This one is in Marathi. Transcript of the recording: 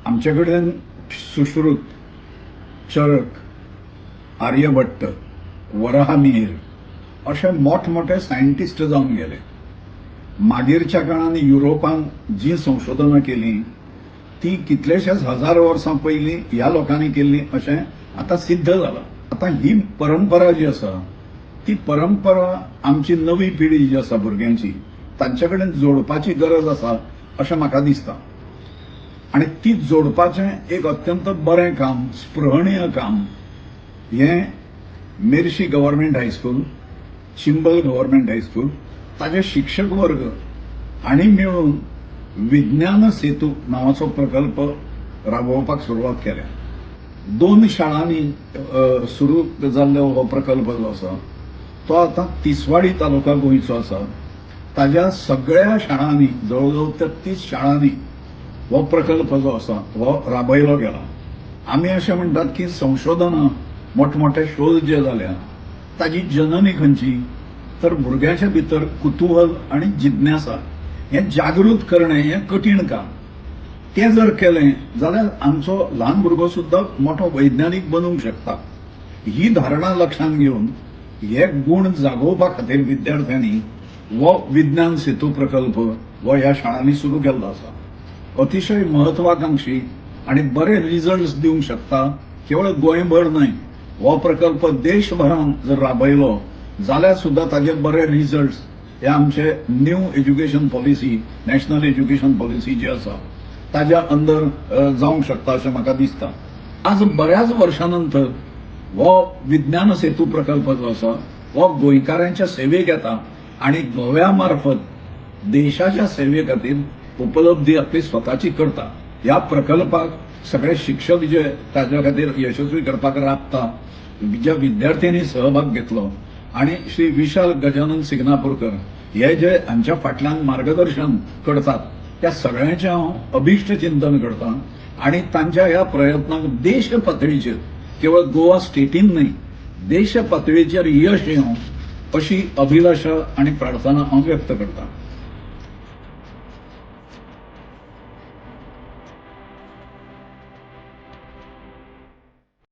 आमचे कडेन सुश्रुत, चरक, आर्यभट्ट, वराहमिहीर असे मोठमोठे सायंटिस्ट जावन गेले. मागीरच्या काळात युरोपान जी संशोधनां केली ती कितलेशेच हजार वर्सां पयलीं ह्या लोकांनी केल्ली अशें आता सिद्ध जालां. आता ही परंपरा जी आसा ती परंपरा आमची नवी पिढी जी आसा भुरग्यांची तांचे कडेन जोडपाची गरज आसा अशें म्हाका दिसता. आणि ती जोडपाचें एक अत्यंत बरें काम, स्पृहणीय काम हें Merces government high school, Chimbel government high school ताजे शिक्षक वर्ग हांणी मेळून विज्ञान सेतू नावाचो प्रकल्प राबोवपाक सुरवात केल्या. 2 शाळांनी सुरू जाल्लो हो प्रकल्प जो आसा तो आता तिसवाडी तालुका गोंयचो आसा. ताज्या सगळ्या शाळांनी जवळजवळ 33 शाळांनी हो प्रकल्प जो आसा हो राबयलो गेला. आमी अशें म्हणटात की संशोधनां मोठमोठे शोध जे जाल्या ताजी जननी खंयची तर भुरग्याच्या भितर कुतूहल आणि जिज्ञासा हें जागृत करणे हें कठीण काम. तें जर केलें जाल्यार आमचो ल्हान भुरगो सुद्दां मोठो वैज्ञानीक बनूंक शकता. ही धारणा लक्षांत घेवन हे गुण जागोवपा खातीर विद्यार्थ्यांनी हो विज्ञान सेतू प्रकल्प हो ह्या शाळांनी सुरू केल्लो आसा. अतिशय महत्वाकांक्षी आणि बरे रिजल्ट्स दिवंक शकता. केवळ गोंयभर न्हय, हो प्रकल्प देशभरात जर राबयलो जाल्यार सुद्दां ताजे बरे रिजल्ट्स हे आमचे new education policy, national education policy जी आसा ताज्या अंडर जावंक शकता अशें म्हाका दिसता. आज बऱ्याच वर्षांनंतर हो विज्ञान सेतू प्रकल्प जो आसा हो गोंयकारांच्या सेवेक येता आणि गोव्या मार्फत देशाच्या सेवे खातीर उपलब्धी आपली स्वताची करता. ह्या प्रकल्पाक सगळे शिक्षक जे ताज्या खातीर यशस्वी करपाक राबता, ज्या विद्यार्थ्यांनी सहभाग घेतलो आणि श्री विशाल गजानन सिग्नापूरकर हे जे हांच्या फाटल्यान मार्गदर्शन करतात त्या सगळ्यांचे हांव अभिश्ट चिंतन करता. आणि तांच्या ह्या प्रयत्नाक देश पातळीचेर, केवळ गोवा स्टेटीन न्हय देश पातळीचेर यश येवं अशी अभिलाषा आणि प्रार्थना हांव व्यक्त करता.